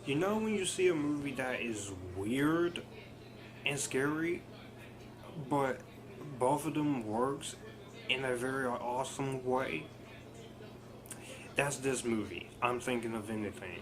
You know when you see a movie that is weird and scary, but both of them works in a very awesome way? That's this movie. I'm thinking of anything.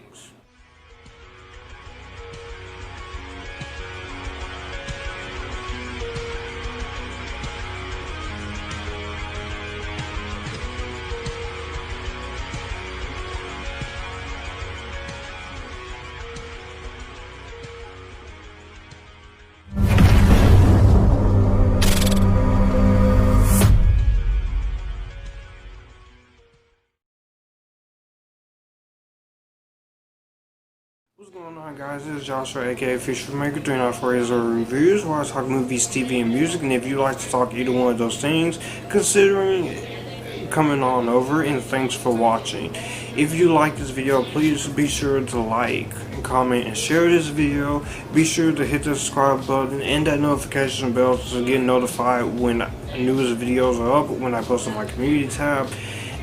What's going on, guys? This is Joshua, aka Fishermaker, doing our Fraser reviews where I talk movies, TV, and music. And if you like to talk either one of those things, considering coming on over, and thanks for watching. If you like this video, please be sure to like, comment, and share this video. Be sure to hit the subscribe button and that notification bell to get notified when newest videos are up, when I post on my community tab,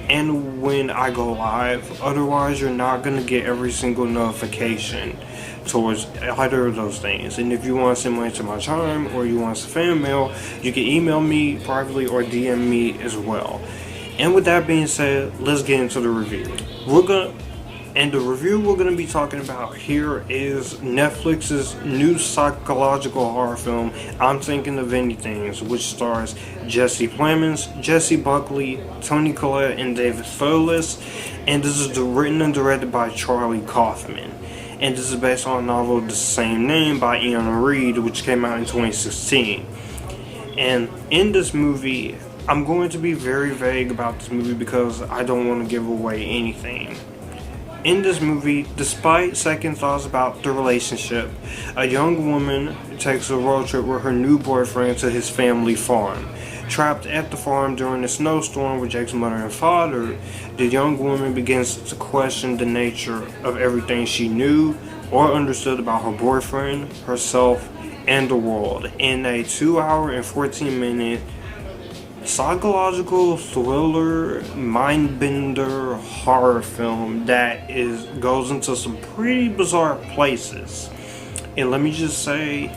and when I go live. Otherwise, you're not going to get every single notification towards either of those things. And if you want to send money to my channel or you want some fan mail, you can email me privately or DM me as well. And with that being said, let's get into the review. The review we're going to be talking about here is Netflix's new psychological horror film, I'm Thinking of Anything, which stars Plemons, Jessie Buckley, Toni Collette, and Thewlis. And this is written and directed by Charlie Kaufman. And this is based on a novel of the same name by Iain Reid, which came out in 2016. And in this movie, I'm going to be very vague about this movie because I don't want to give away anything. In this movie, despite second thoughts about the relationship, a young woman takes a road trip with her new boyfriend to his family farm. Trapped at the farm during a snowstorm with Jake's mother and father, the young woman begins to question the nature of everything she knew or understood about her boyfriend, herself, and the world in a 2-hour and 14-minute psychological thriller, mind-bender horror film that goes into some pretty bizarre places. And let me just say,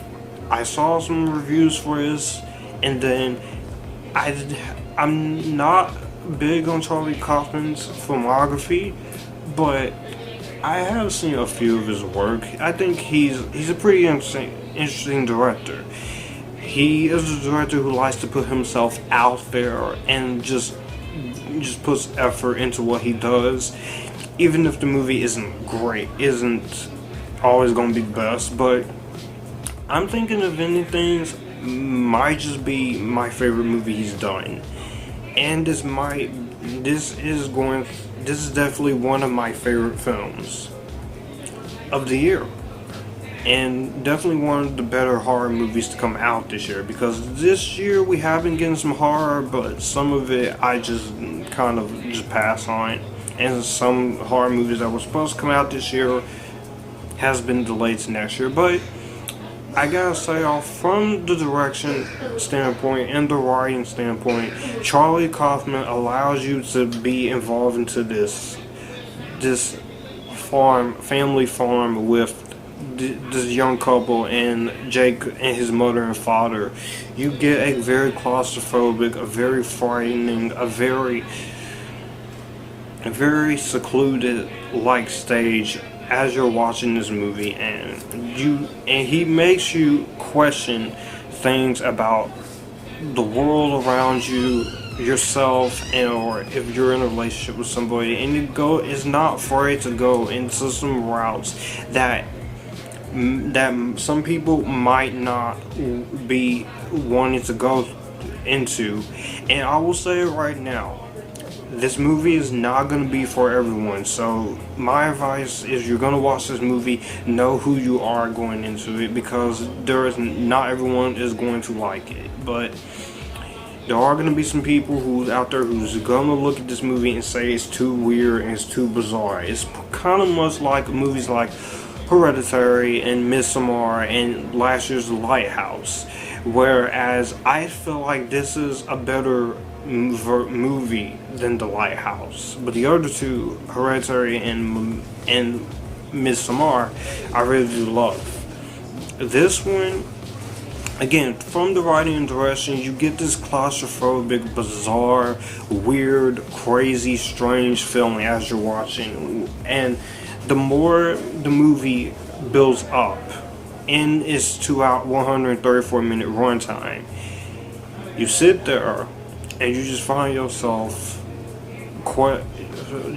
I saw some reviews for this, and then I'm not big on Charlie Kaufman's filmography, but I have seen a few of his work. I think he's a pretty interesting director. He is a director who likes to put himself out there and just puts effort into what he does, even if the movie isn't great, isn't always going to be the best. But I'm Thinking of Anything might just be my favorite movie he's done, and this is definitely one of my favorite films of the year. And definitely one of the better horror movies to come out this year, because this year we have been getting some horror, but some of it I just kind of just pass on. And some horror movies that were supposed to come out this year has been delayed to next year. But I gotta say, from the direction standpoint and the writing standpoint, Charlie Kaufman allows you to be involved into this family farm with this young couple and Jake and his mother and father. You get a very claustrophobic, a very frightening, a very secluded like stage as you're watching this movie, and he makes you question things about the world around you, yourself, or if you're in a relationship with somebody, and is not afraid to go into some routes that some people might not be wanting to go into. And I will say it right now, this movie is not going to be for everyone. So my advice is, you're going to watch this movie, know who you are going into it, because not everyone is going to like it. But there are going to be some people who's out there who's going to look at this movie and say it's too weird and it's too bizarre. It's kind of much like movies like Hereditary and Midsommar and last year's The Lighthouse, whereas I feel like this is a better movie than The Lighthouse. But the other two, Hereditary and Midsommar, I really do love. This one, again, from the writing and direction, you get this claustrophobic, bizarre, weird, crazy, strange feeling as you're watching. And the more the movie builds up in its 134-minute runtime, you sit there and you just find yourself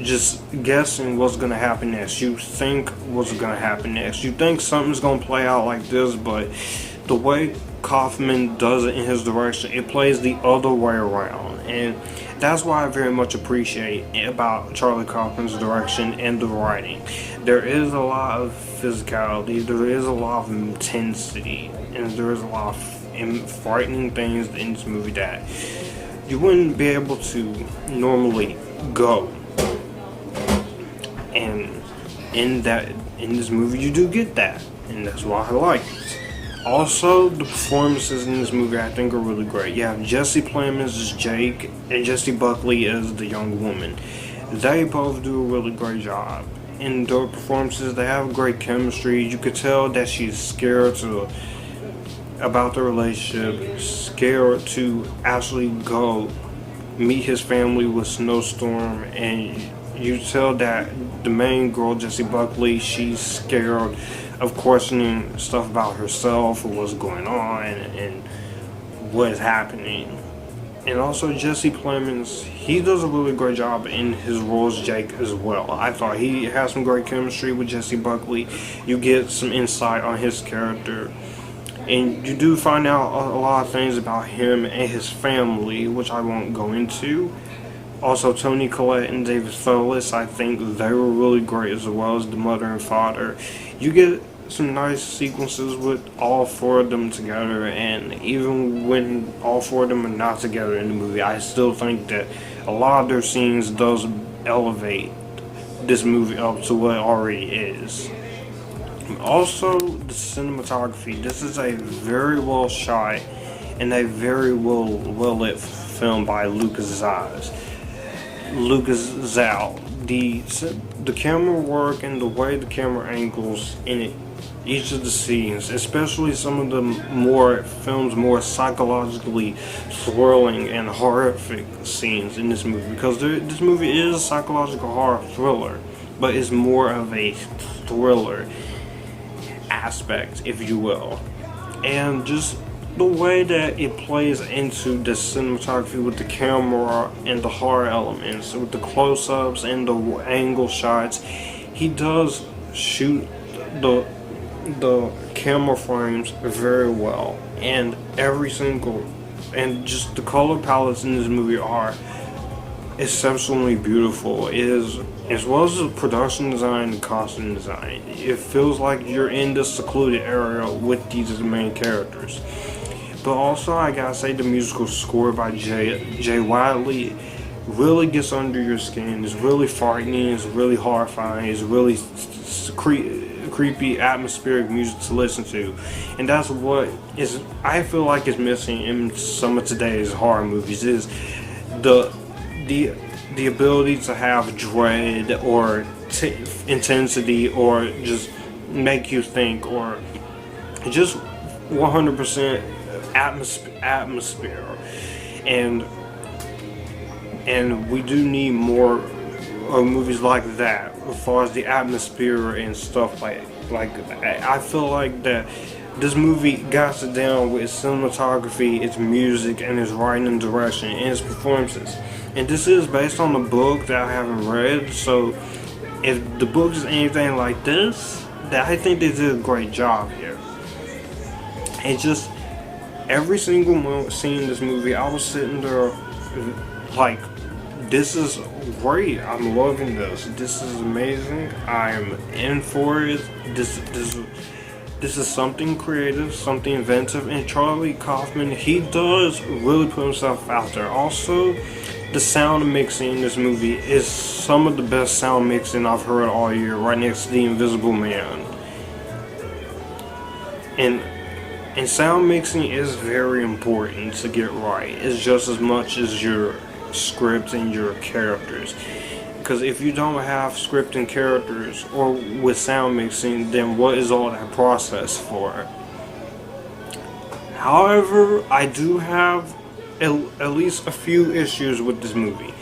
just guessing what's going to happen next. You think what's going to happen next. You think something's going to play out like this, but the way Kaufman does it in his direction, it plays the other way around. And that's why I very much appreciate about Charlie Kaufman's direction and the writing. There is a lot of physicality, there is a lot of intensity, and there is a lot of frightening things in this movie that you wouldn't be able to normally go. And in this movie you do get that, and that's why I like it. Also, the performances in this movie I think are really great. You have Jesse Plemons as Jake and Jessie Buckley as the young woman. They both do a really great job. In their performances, they have great chemistry. You could tell that she's scared about the relationship, scared to actually go meet his family with Snowstorm, and you tell that the main girl, Jessie Buckley, she's scared of questioning stuff about herself or what's going on and what is happening. And also Jesse Plemons, he does a really great job in his role as Jake as well. I thought he has some great chemistry with Jessie Buckley. You get some insight on his character, and you do find out a lot of things about him and his family, which I won't go into. Also, Toni Collette and Thewlis, I think they were really great, as well as the mother and father. You get some nice sequences with all four of them together, and even when all four of them are not together in the movie, I still think that a lot of their scenes does elevate this movie up to what it already is. Also, the cinematography. This is a very well shot and a very well lit film by Łukasz Żal. The camera work and the way the camera angles in each of the scenes, especially some of the more psychologically swirling and horrific scenes in this movie, because this movie is a psychological horror thriller, but it's more of a thriller aspect, if you will. And just the way that it plays into the cinematography with the camera and the horror elements, with the close-ups and the angle shots, he does shoot the camera frames very well, and just the color palettes in this movie are exceptionally beautiful, as well as the production design and costume design. It feels like you're in this secluded area with these main characters. But also, I gotta say, the musical score by Wadley really gets under your skin. It's really frightening, it's really horrifying, it's really creepy, atmospheric music to listen to. And that's what I feel like is missing in some of today's horror movies, is the ability to have dread or intensity, or just make you think, or just 100% atmosphere. And we do need more movies like that, as far as the atmosphere and stuff like that. I feel like that this movie got it down with its cinematography, its music, and its writing and direction, and its performances. And this is based on the book that I haven't read, so if the book is anything like this, that I think they did a great job here. And just every single scene in this movie, I was sitting there like, this is great. I'm loving this. This is amazing. I'm in for it. This is something creative, something inventive, and Charlie Kaufman, he does really put himself out there. Also, the sound mixing in this movie is some of the best sound mixing I've heard all year, right next to The Invisible Man. And sound mixing is very important to get right. It's just as much as your script and your characters. Because if you don't have script and characters or with sound mixing, then what is all that process for? However, I do have at least a few issues with this movie.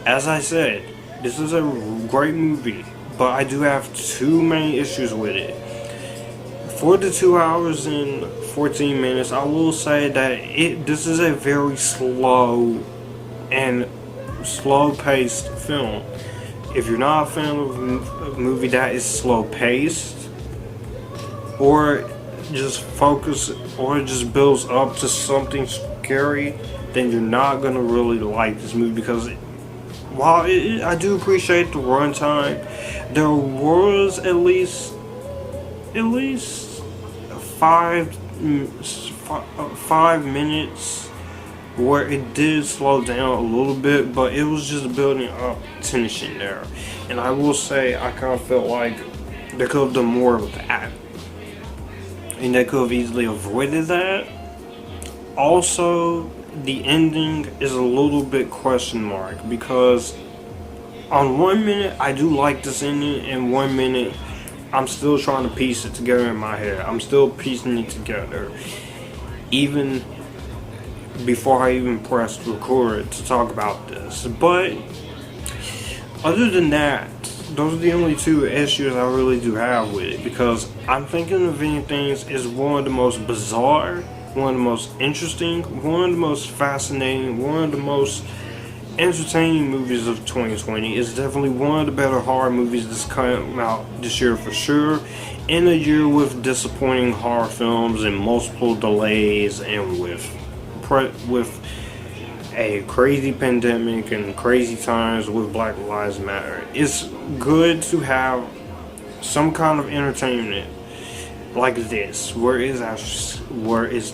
As I said, this is a great movie, but I do have two main issues with it. For the 2 hours and 14 minutes, I will say that this is a very slow paced film. If you're not a fan of a movie that is slow paced, or just builds up to something scary, then you're not gonna really like this movie. Because while I do appreciate the runtime, there was at least 5 minutes where it did slow down a little bit, but it was just building up tension there. And I will say, I kind of felt like they could have done more with that, and they could have easily avoided that. Also, the ending is a little bit question mark, because on 1 minute I do like this ending, and 1 minute I'm still trying to piece it together in my head. I'm still piecing it together, even before I even pressed record to talk about this. But other than that, those are the only two issues I really do have with it, because I'm Thinking of Ending Things is one of the most bizarre, one of the most interesting, one of the most fascinating, one of the most entertaining movies of 2020. It's definitely one of the better horror movies that's come out this year for sure. In a year with disappointing horror films and multiple delays, and with a crazy pandemic and crazy times with Black Lives Matter, it's good to have some kind of entertainment like this, where it's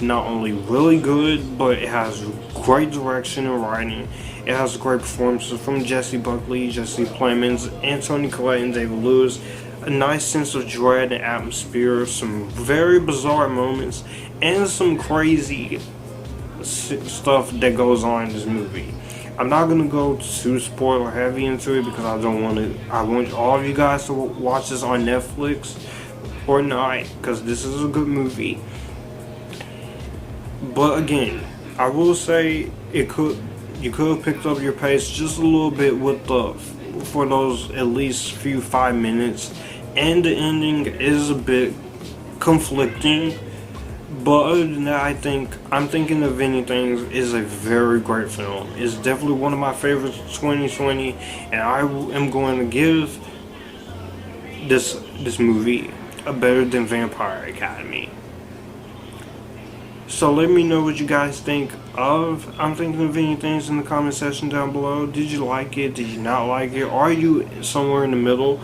not only really good, but it has great direction and writing. It has great performances from Jessie Buckley, Plemons, and Toni Collette and David Lewis. A nice sense of dread and atmosphere, some very bizarre moments, and some crazy stuff that goes on in this movie. I'm not gonna go too spoiler heavy into it, because I want all of you guys to watch this on Netflix or not, because this is a good movie. But again, I will say you could have picked up your pace just a little bit for those at least few 5 minutes, and the ending is a bit conflicting. But other than that, I'm Thinking of Ending Things is a very great film. It's definitely one of my favorites of 2020, and I am going to give this movie a better than Vampire Academy. So let me know what you guys think of I'm Thinking of Ending Things in the comment section down below. Did you like it? Did you not like it? Are you somewhere in the middle?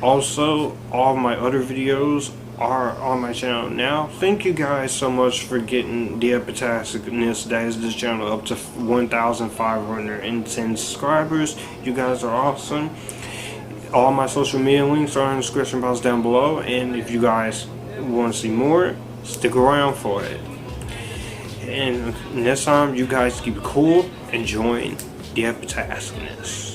Also, all of my other videos are on my channel now. Thank you guys so much for getting the Epictasticness, that is this channel, up to 1,510 subscribers. You guys are awesome. All my social media links are in the description box down below, and if you guys want to see more, stick around for it. And next time, you guys keep it cool and join the Epictasticness.